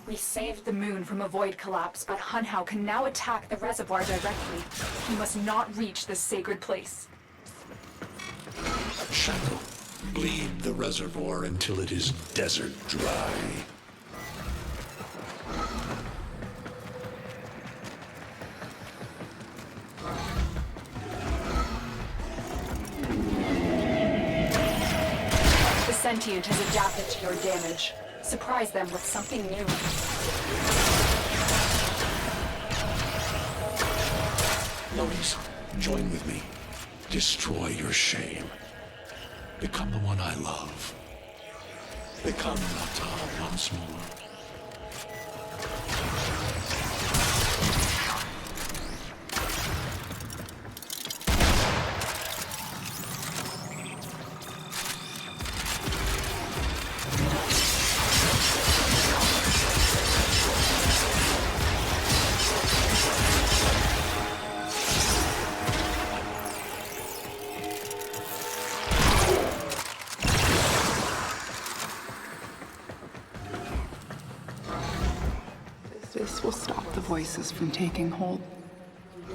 We saved the moon from a void collapse, but Hunhao can now attack the reservoir directly. He must not reach this sacred place. Shadow, bleed the reservoir until it is desert dry. The sentient has adapted to your damage. Surprise them with something new. Lotus, join with me. Destroy your shame. Become the one I love. Become Nata once more. This will stop the voices from taking hold.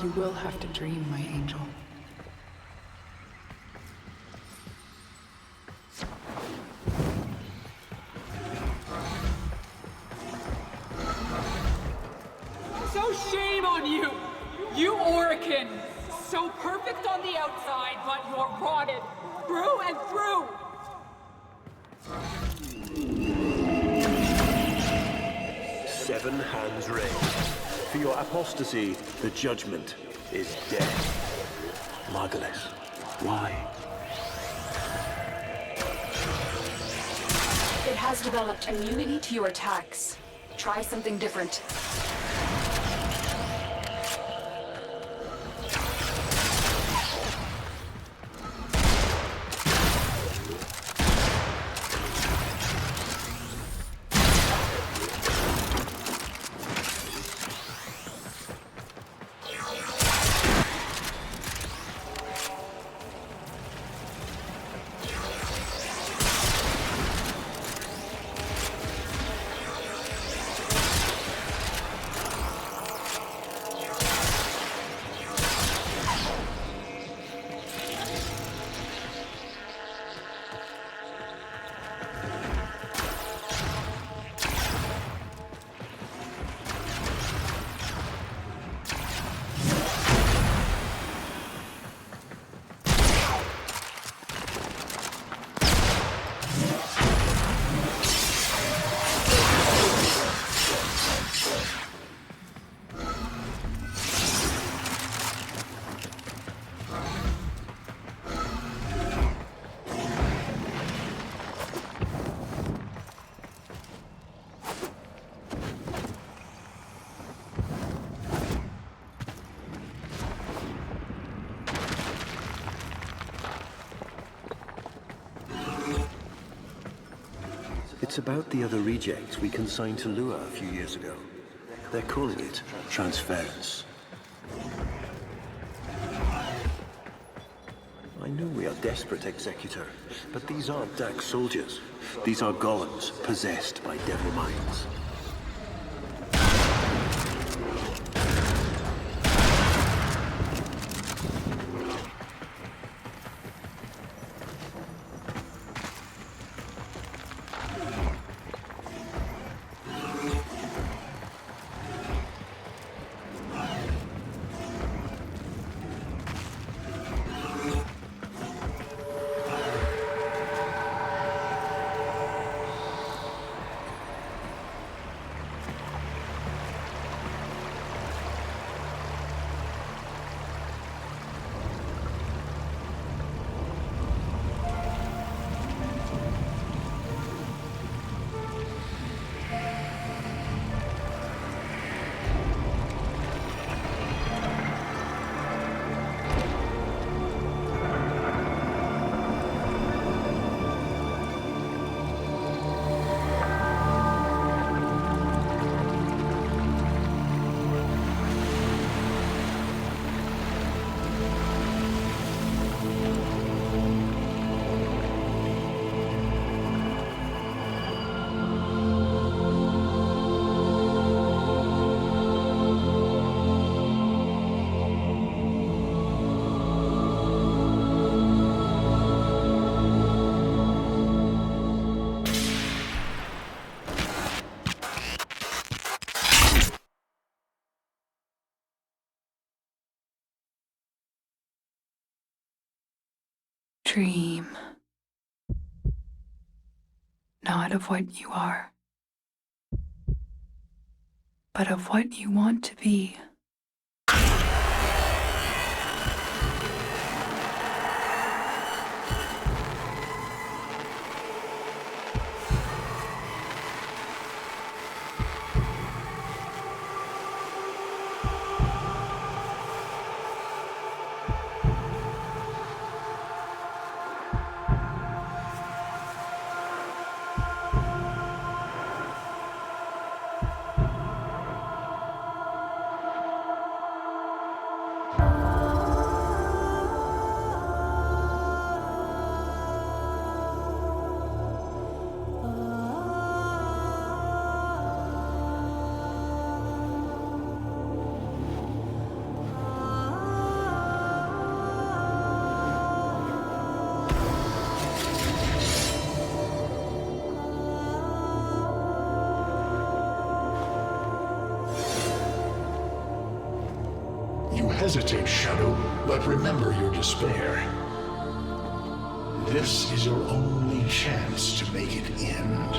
You will have to dream, my angel. So shame on you! You Orican! So perfect on the outside, but you're rotted through and through! Seven hands raised. For your apostasy, the judgment is death. Margulis, why? It has developed immunity to your attacks. Try something different. It's about the other rejects we consigned to Lua a few years ago. They're calling it transference. I know we are desperate, Executor, but these aren't Dax soldiers. These are golems possessed by devil minds. dream. Not of what you are, but of what you want to be. You hesitate, Shadow, but remember your despair. This is your only chance to make it end.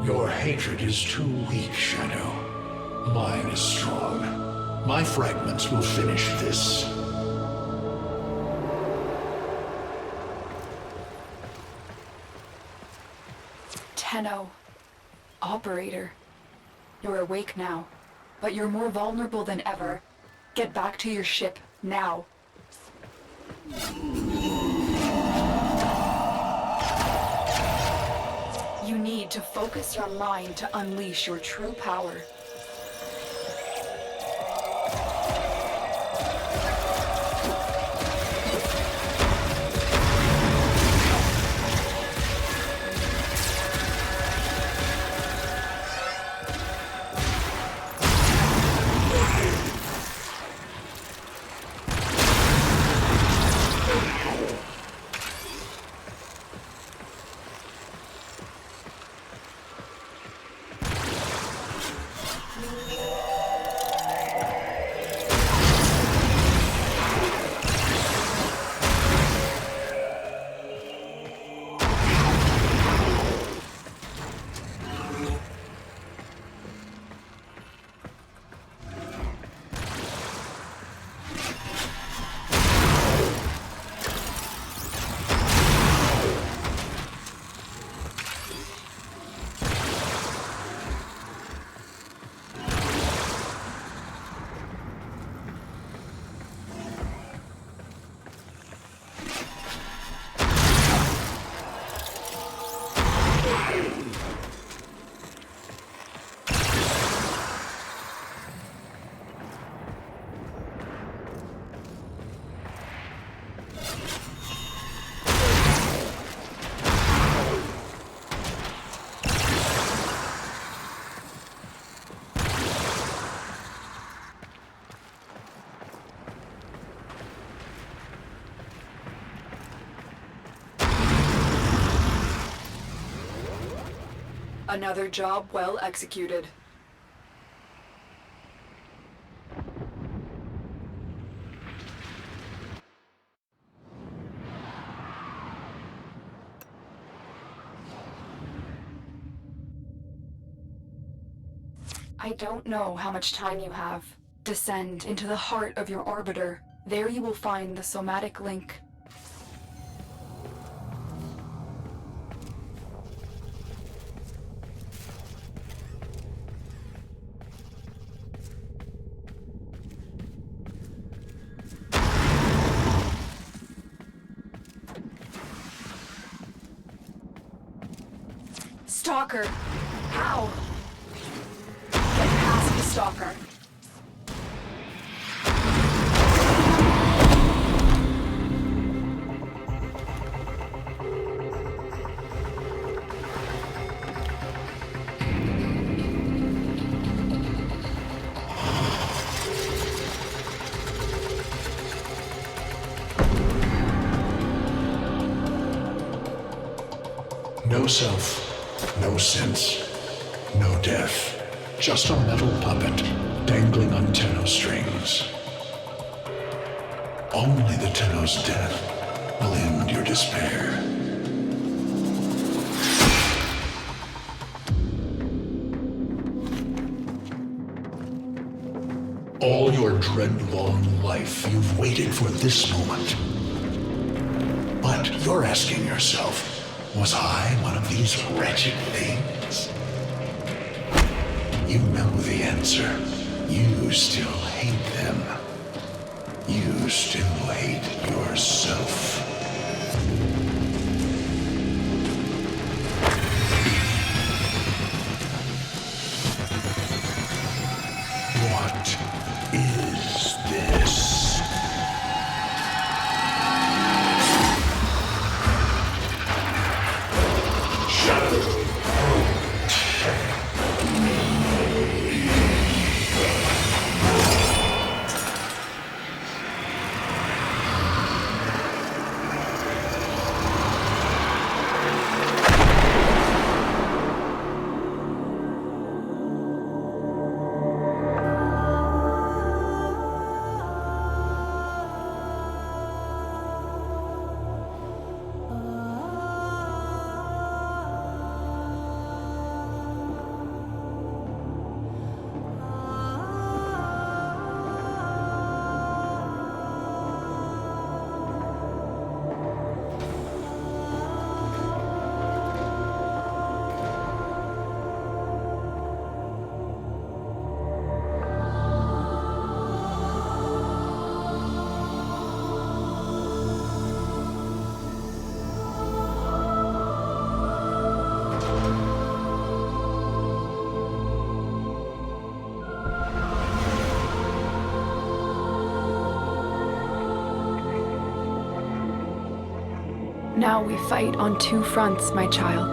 Your hatred is too weak, Shadow. Mine is strong. My fragments will finish this. Tenno. Operator. You're awake now, but you're more vulnerable than ever. Get back to your ship, now. You need to focus your mind to unleash your true power. Another job well executed. I don't know how much time you have. Descend into the heart of your orbiter. There you will find the somatic link. Stalker! How? Get past the stalker. No self, no sense, no death. Just a metal puppet dangling on Tenno strings. Only the Tenno's death will end your despair. All your dread-long life, you've waited for this moment. But you're asking yourself, was I one of these wretched things? You know the answer. You still hate them. You still hate yourself. What is this? Shadow. Now we fight on two fronts, my child.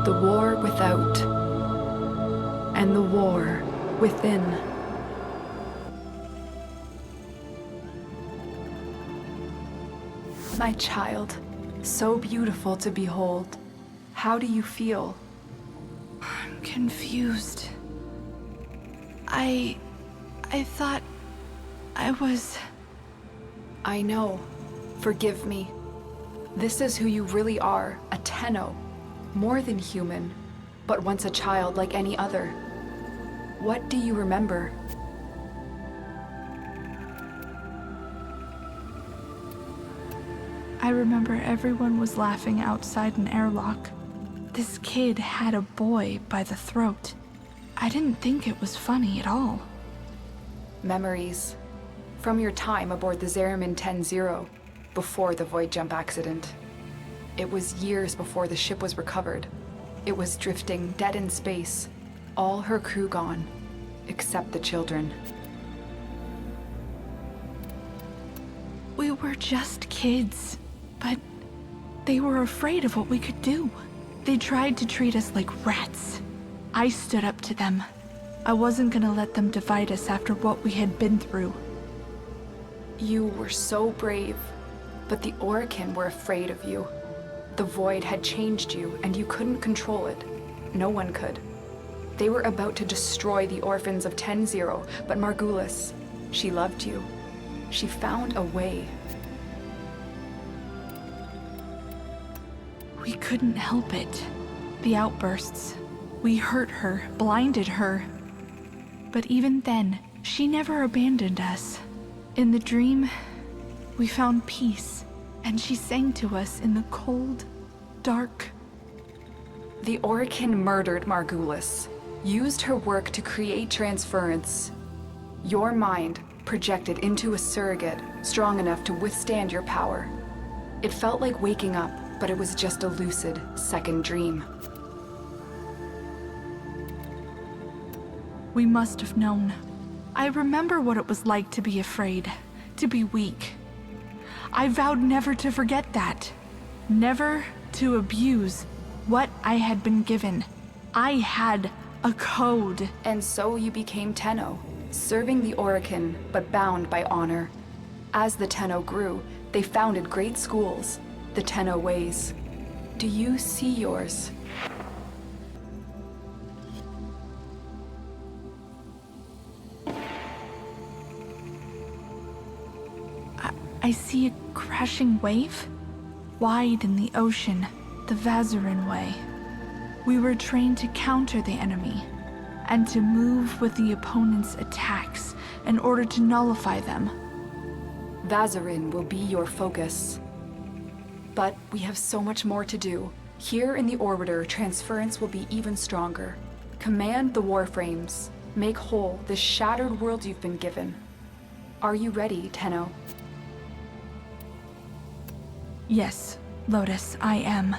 The war without, and the war within. My child, so beautiful to behold. How do you feel? I'm confused. I thought I was... I know. Forgive me. This is who you really are, a Tenno. More than human, but once a child like any other. What do you remember? I remember everyone was laughing outside an airlock. This kid had a boy by the throat. I didn't think it was funny at all. Memories. From your time aboard the Zariman 10-0. Before the void jump accident. It was years before the ship was recovered. It was drifting dead in space, all her crew gone, except the children. We were just kids, but they were afraid of what we could do. They tried to treat us like rats. I stood up to them. I wasn't gonna let them divide us after what we had been through. You were so brave. But the Orokin were afraid of you. The void had changed you, and you couldn't control it. No one could. They were about to destroy the orphans of 10-0, but Margulis, she loved you. She found a way. We couldn't help it. The outbursts. We hurt her, blinded her. But even then, she never abandoned us. In the dream, we found peace, and she sang to us in the cold, dark... The Orokin murdered Margulis, used her work to create transference. Your mind projected into a surrogate strong enough to withstand your power. It felt like waking up, but it was just a lucid second dream. We must have known. I remember what it was like to be afraid, to be weak. I vowed never to forget that. Never to abuse what I had been given. I had a code. And so you became Tenno, serving the Orokin, but bound by honor. As the Tenno grew, they founded great schools, the Tenno Ways. Do you see yours? I see a crashing wave, wide in the ocean, the Vazarin way. We were trained to counter the enemy, and to move with the opponent's attacks in order to nullify them. Vazarin will be your focus. But we have so much more to do. Here in the Orbiter, transference will be even stronger. Command the Warframes. Make whole this shattered world you've been given. Are you ready, Tenno? Yes, Lotus, I am.